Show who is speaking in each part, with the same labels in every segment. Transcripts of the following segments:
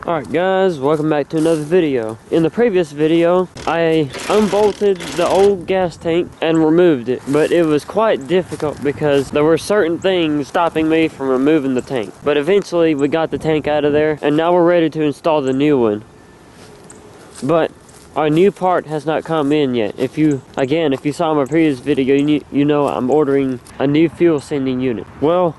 Speaker 1: Alright guys, welcome back to another video. In the previous video, I unbolted the old gas tank and removed it, but it was quite difficult because there were certain things stopping me from removing the tank. But eventually we got the tank out of there and now we're ready to install the new one. But our new part has not come in yet. If you saw my previous video, you know I'm ordering a new fuel sending unit. Well,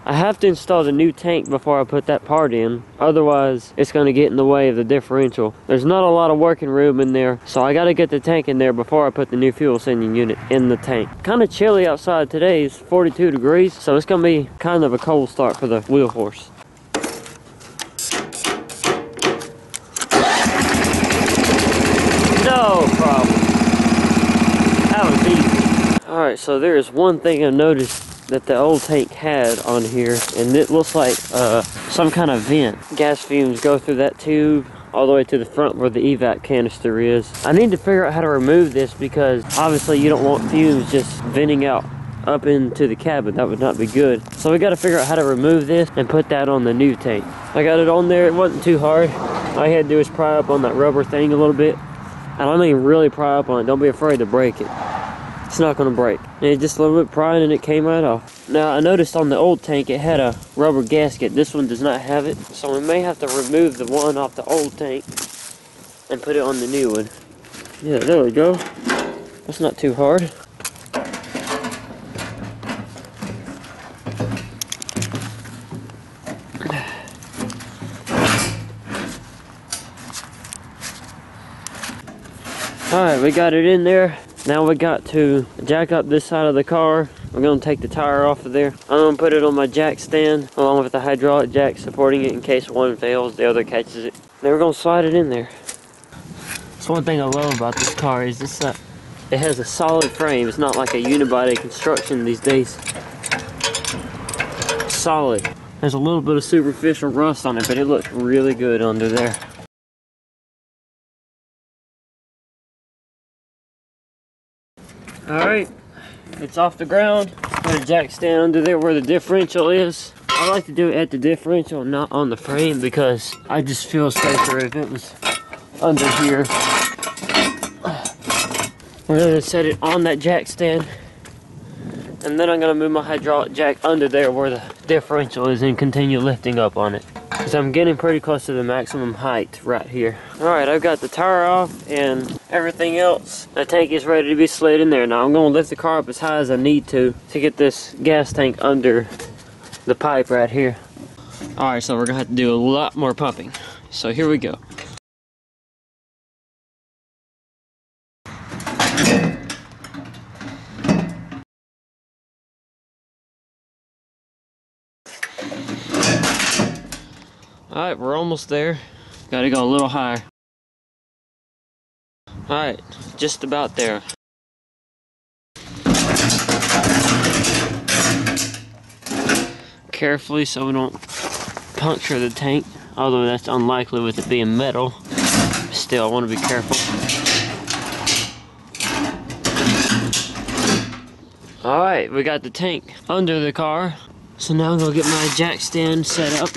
Speaker 1: I have to install the new tank before I put that part in, otherwise it's going to get in the way of the differential. There's not a lot of working room in there, so I got to get the tank in there before I put the new fuel sending unit in the tank. Kind of chilly outside today, it's 42 degrees, so it's going to be kind of a cold start for the wheel horse. No problem. That was easy. Alright, so there is one thing I noticed that the old tank had on here, and it looks like some kind of vent. Gas fumes go through that tube all the way to the front where the evac canister is. I need to figure out how to remove this because obviously you don't want fumes just venting out up into the cabin. That would not be good. So we got to figure out how to remove this and put that on the new tank. I got it on there. It wasn't too hard. All I had to do is pry up on that rubber thing a little bit. And I mean really pry up on it. Don't be afraid to break it. It's not going to break. And just a little bit prying and it came right off. Now I noticed on the old tank it had a rubber gasket. This one does not have it. So we may have to remove the one off the old tank and put it on the new one. Yeah, there we go. That's not too hard. Alright, we got it in there. Now we got to jack up this side of the car. We're going to take the tire off of there. I'm going to put it on my jack stand along with the hydraulic jack supporting it in case one fails, the other catches it. Then we're going to slide it in there. So one thing I love about this car is this, it has a solid frame. It's not like a unibody construction these days. Solid. There's a little bit of superficial rust on it, but it looks really good under there. Alright, it's off the ground. Put a jack stand under there where the differential is. I like to do it at the differential, not on the frame, because I just feel safer if it was under here. We're going to set it on that jack stand, and then I'm going to move my hydraulic jack under there where the differential is and continue lifting up on it. Because I'm getting pretty close to the maximum height right here. Alright, I've got the tire off and everything else. The tank is ready to be slid in there. Now I'm going to lift the car up as high as I need to get this gas tank under the pipe right here. Alright, so we're going to have to do a lot more pumping. So here we go. Alright, we're almost there. Gotta go a little higher. Alright, just about there. Carefully so we don't puncture the tank, although that's unlikely with it being metal. Still, I want to be careful. Alright, we got the tank under the car. So now I'm gonna get my jack stand set up.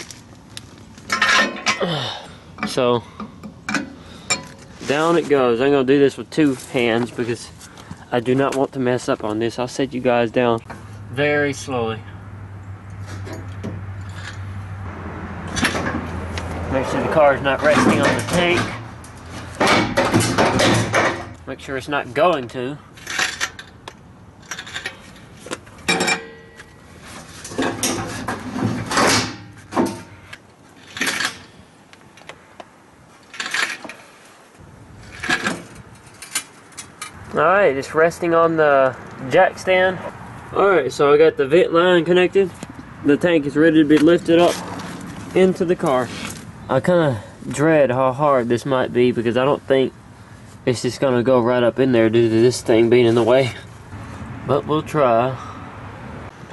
Speaker 1: So down it goes. I'm going to do this with two hands because I do not want to mess up on this. I'll set you guys down very slowly. Make sure the car is not resting on the tank. Make sure it's not going to. Alright, just resting on the jack stand. Alright, so I got the vent line connected. The tank is ready to be lifted up into the car. I kind of dread how hard this might be because I don't think it's just going to go right up in there due to this thing being in the way. But we'll try.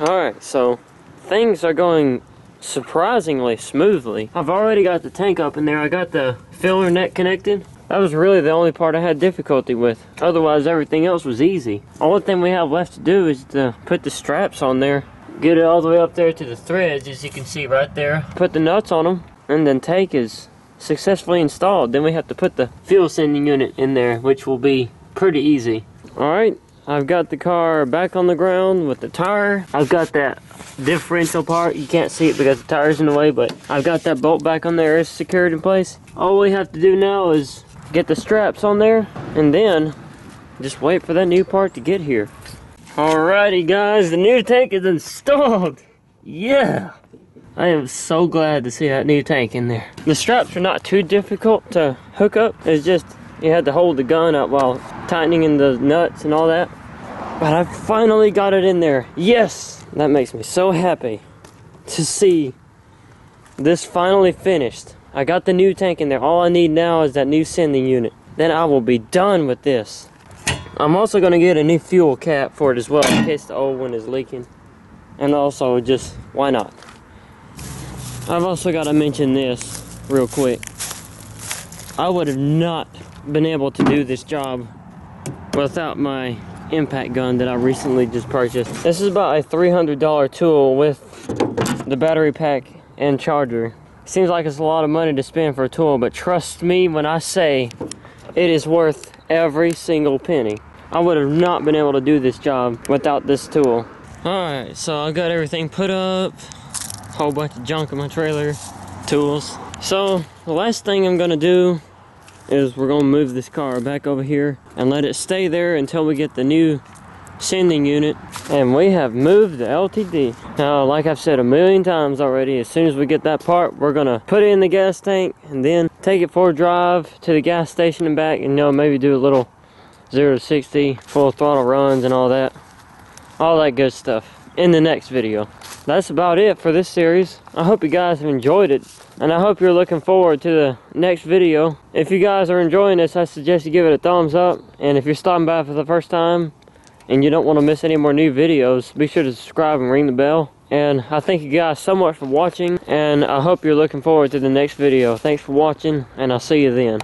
Speaker 1: Alright, so things are going surprisingly smoothly. I've already got the tank up in there. I got the filler net connected. That was really the only part I had difficulty with. Otherwise, everything else was easy. Only thing we have left to do is to put the straps on there. Get it all the way up there to the threads, as you can see right there. Put the nuts on them, and then tank is successfully installed. Then we have to put the fuel sending unit in there, which will be pretty easy. Alright, I've got the car back on the ground with the tire. I've got that differential part. You can't see it because the tire's in the way, but I've got that bolt back on there. It's secured in place. All we have to do now is get the straps on there and then just wait for that new part to get here. Alrighty guys, the new tank is installed. Yeah! I am so glad to see that new tank in there. The straps are not too difficult to hook up. It's just you had to hold the gun up while tightening in the nuts and all that. But I finally got it in there. Yes! That makes me so happy to see this finally finished. I got the new tank in there. All I need now is that new sending unit. Then I will be done with this. I'm also going to get a new fuel cap for it as well in case the old one is leaking. And also just, why not? I've also got to mention this real quick. I would have not been able to do this job without my impact gun that I recently just purchased. This is about a $300 tool with the battery pack and charger. Seems like it's a lot of money to spend for a tool, but trust me when I say it is worth every single penny. I would have not been able to do this job without this tool. Alright, so I got everything put up. Whole bunch of junk in my trailer, tools. So the last thing I'm gonna do is we're gonna move this car back over here and let it stay there until we get the new sending unit. And we have moved the LTD. Now, like I've said a million times already, as soon as we get that part, we're gonna put it in the gas tank and then take it for a drive to the gas station and back, and you know, maybe do a little 0 to 60 full throttle runs and all that good stuff in the next video. That's about it for this series. I hope you guys have enjoyed it, and I hope you're looking forward to the next video. If you guys are enjoying this, I suggest you give it a thumbs up, and if you're stopping by for the first time and you don't want to miss any more new videos, be sure to subscribe and ring the bell. And I thank you guys so much for watching, and I hope you're looking forward to the next video. Thanks for watching, and I'll see you then.